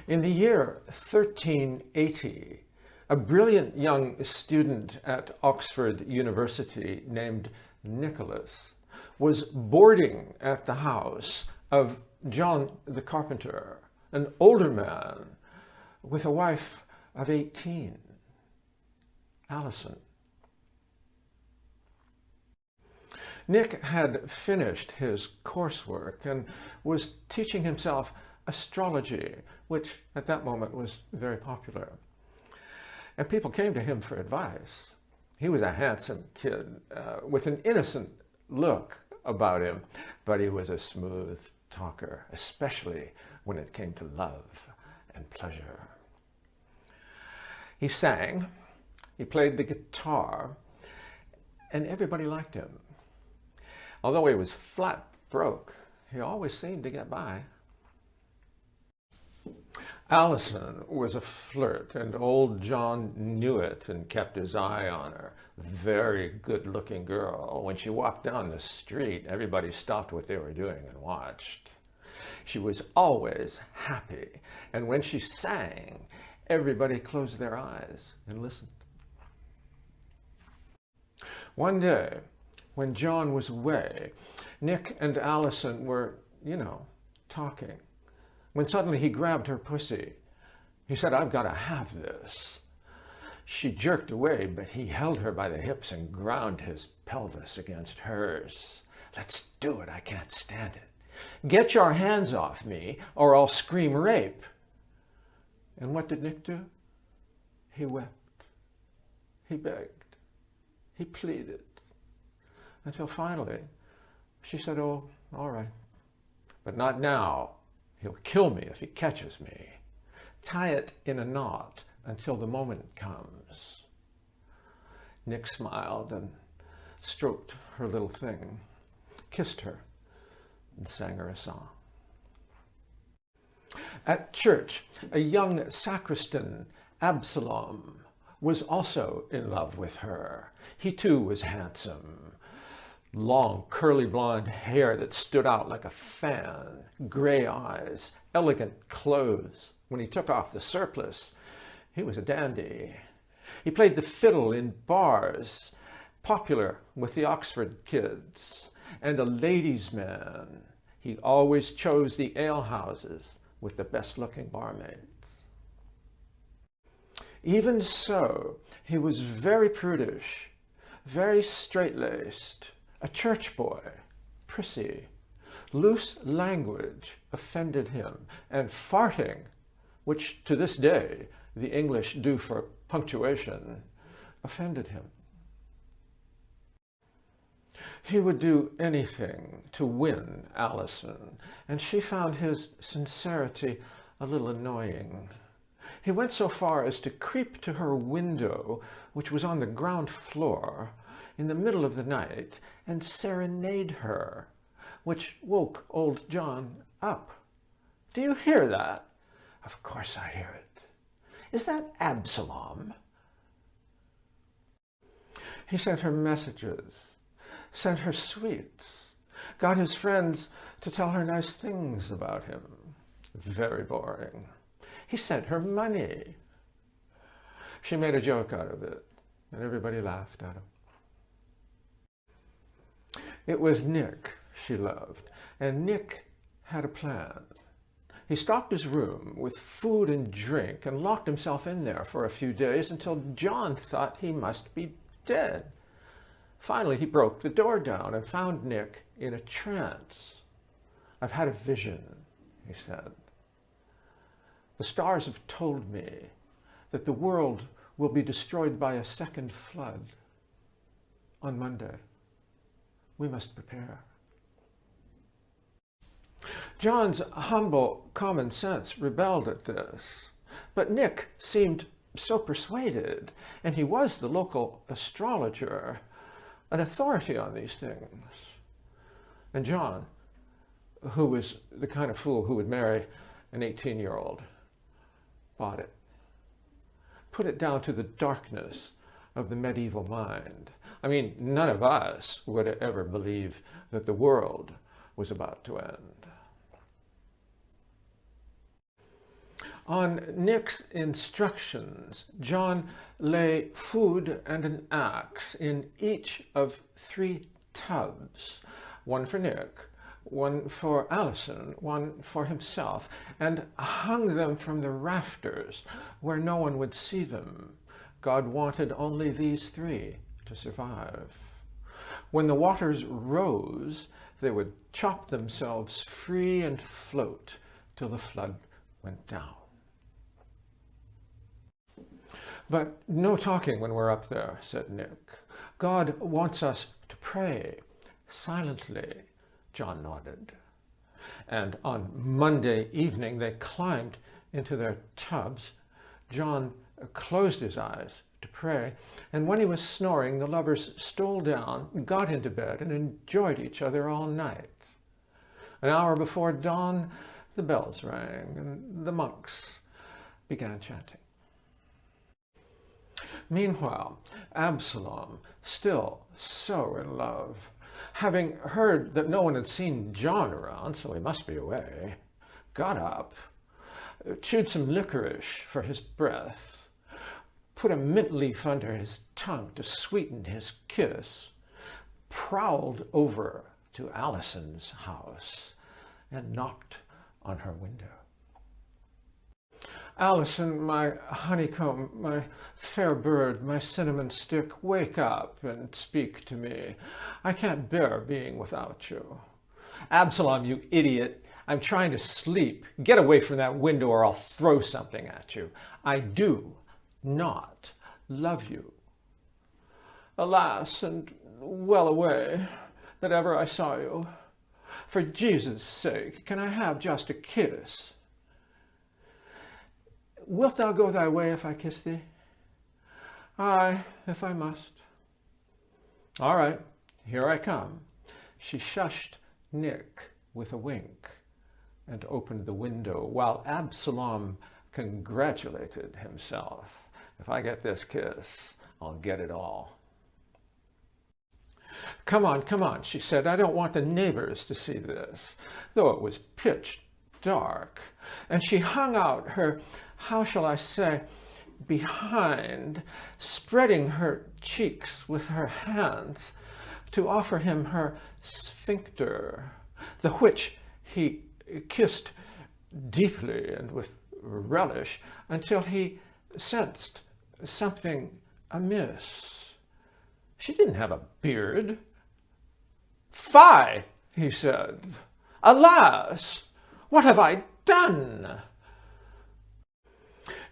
In the year 1380, a brilliant young student at Oxford University named Nicholas was boarding at the house of John the carpenter, an older man with a wife of 18, Alison. Nick had finished his coursework and was teaching himself astrology, which at that moment was very popular. And people came to him for advice. He was a handsome kid with an innocent look about him, but he was a smooth talker, especially when it came to love and pleasure. He sang, he played the guitar, and everybody liked him. Although he was flat broke, he always seemed to get by. Alison was a flirt, and old John knew it and kept his eye on her. Very good-looking girl. When she walked down the street, everybody stopped what they were doing and watched. She was always happy, and when she sang, everybody closed their eyes and listened. One day, when John was away, Nick and Alison were, talking, when suddenly he grabbed her pussy. He said, "I've got to have this." She jerked away, but he held her by the hips and ground his pelvis against hers. "Let's do it, I can't stand it. Get your hands off me or I'll scream rape." And what did Nick do? He wept. He begged. He pleaded. Until finally, she said, "Oh, all right, but not now. He'll kill me if he catches me. Tie it in a knot until the moment comes." Nick smiled and stroked her little thing, kissed her, and sang her a song. At church, a young sacristan, Absalom, was also in love with her. He too was handsome. Long, curly blonde hair that stood out like a fan, gray eyes, elegant clothes. When he took off the surplice, he was a dandy. He played the fiddle in bars, popular with the Oxford kids, and a ladies' man. He always chose the alehouses with the best-looking barmaids. Even so, he was very prudish, very straight-laced, a church boy, prissy. Loose language offended him, and farting, which to this day the English do for punctuation, offended him. He would do anything to win Alison, and she found his sincerity a little annoying. He went so far as to creep to her window, which was on the ground floor, in the middle of the night, and serenade her, which woke old John up. "Do you hear that?" "Of course I hear it." "Is that Absalom?" He sent her messages, sent her sweets, got his friends to tell her nice things about him. Very boring. He sent her money. She made a joke out of it, and everybody laughed at him. It was Nick she loved, and Nick had a plan. He stocked his room with food and drink and locked himself in there for a few days until John thought he must be dead. Finally, he broke the door down and found Nick in a trance. "I've had a vision," he said. "The stars have told me that the world will be destroyed by a second flood on Monday. We must prepare." John's humble common sense rebelled at this, but Nick seemed so persuaded, and he was the local astrologer, an authority on these things. And John, who was the kind of fool who would marry an 18-year-old, bought it, put it down to the darkness of the medieval mind. I mean, none of us would ever believe that the world was about to end. On Nick's instructions, John lay food and an axe in each of 3 tubs, one for Nick, one for Allison, one for himself, and hung them from the rafters where no one would see them. God wanted only these 3 to survive. When the waters rose, they would chop themselves free and float till the flood went down. But no talking when we're up there, said Nick. God wants us to pray silently. John nodded. And on Monday evening they climbed into their tubs. John closed his eyes to pray, and when he was snoring, the lovers stole down, got into bed, and enjoyed each other all night. An hour before dawn, the bells rang, and the monks began chanting. Meanwhile, Absalom, still so in love, having heard that no one had seen John around, so he must be away, got up, chewed some licorice for his breath, put a mint leaf under his tongue to sweeten his kiss, prowled over to Allison's house and knocked on her window. Allison, my honeycomb, my fair bird, my cinnamon stick, wake up and speak to me. I can't bear being without you. Absalom, you idiot, I'm trying to sleep. Get away from that window or I'll throw something at you. I do not love you. Alas, and well away that ever I saw you. For Jesus' sake, can I have just a kiss? Wilt thou go thy way if I kiss thee? Aye, if I must. All right, here I come. She shushed Nick with a wink and opened the window while Absalom congratulated himself. If I get this kiss, I'll get it all. Come on, she said. I don't want the neighbors to see this, though it was pitch dark. And she hung out her, how shall I say, behind, spreading her cheeks with her hands to offer him her sphincter, the which he kissed deeply and with relish until he sensed something amiss. She didn't have a beard. Fie, he said. Alas, what have I done?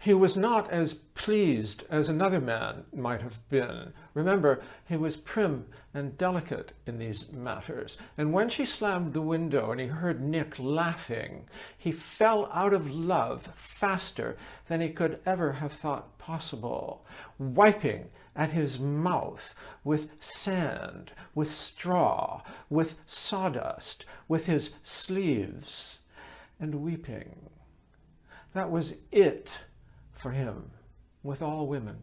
He was not as pleased as another man might have been. Remember, he was prim and delicate in these matters. And when she slammed the window and he heard Nick laughing, he fell out of love faster than he could ever have thought possible, wiping at his mouth with sand, with straw, with sawdust, with his sleeves, and weeping. That was it for him, with all women,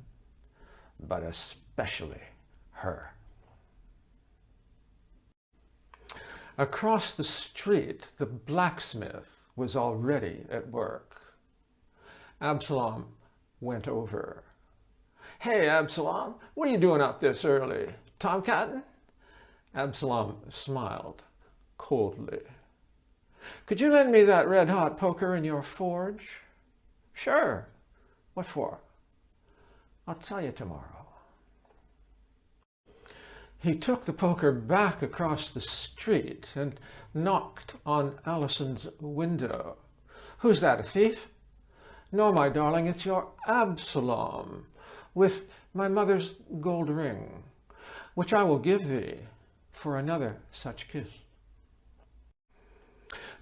but especially her. Across the street, the blacksmith was already at work. Absalom went over. Hey, Absalom, what are you doing up this early? Tomcatting? Absalom smiled coldly. Could you lend me that red-hot poker in your forge? Sure. What for? I'll tell you tomorrow. He took the poker back across the street and knocked on Allison's window. Who's that, a thief? No, my darling, it's your Absalom, with my mother's gold ring, which I will give thee for another such kiss.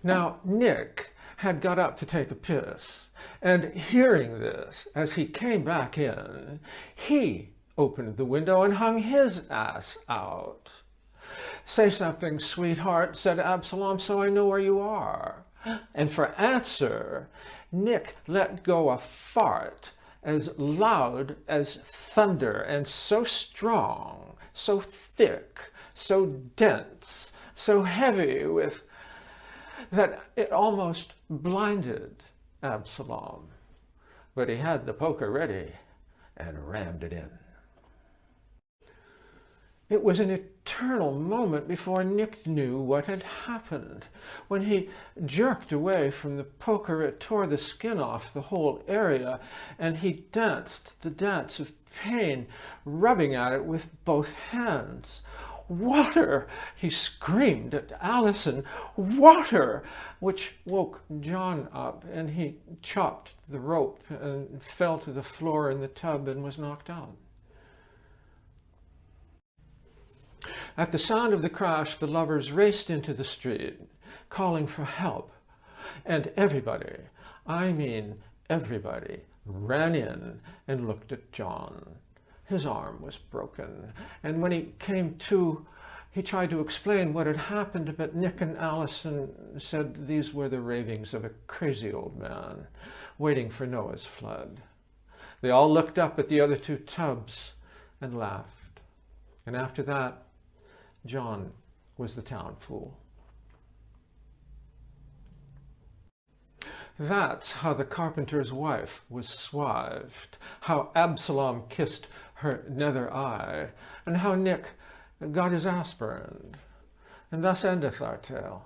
Now, Nick had got up to take a piss, and hearing this, as he came back in, he opened the window and hung his ass out. Say something, sweetheart, said Absalom, so I know where you are. And for answer, Nick let go a fart as loud as thunder and so strong, so thick, so dense, so heavy with that it almost blinded Absalom. but he had the poker ready and rammed it in. It was an eternal moment before Nick knew what had happened. When he jerked away from the poker, it tore the skin off the whole area, and he danced the dance of pain, rubbing at it with both hands. "Water!" he screamed at Allison. "Water!" which woke John up, and he chopped the rope and fell to the floor in the tub and was knocked out. At the sound of the crash, the lovers raced into the street, calling for help. And everybody, I mean everybody, ran in and looked at John. His arm was broken, and when he came to, he tried to explain what had happened, but Nick and Allison said these were the ravings of a crazy old man, waiting for Noah's flood. They all looked up at the other two tubs and laughed. And after that, John was the town fool. That's how the carpenter's wife was swived, how Absalom kissed her nether eye, and how Nick got his ass burned. And thus endeth our tale.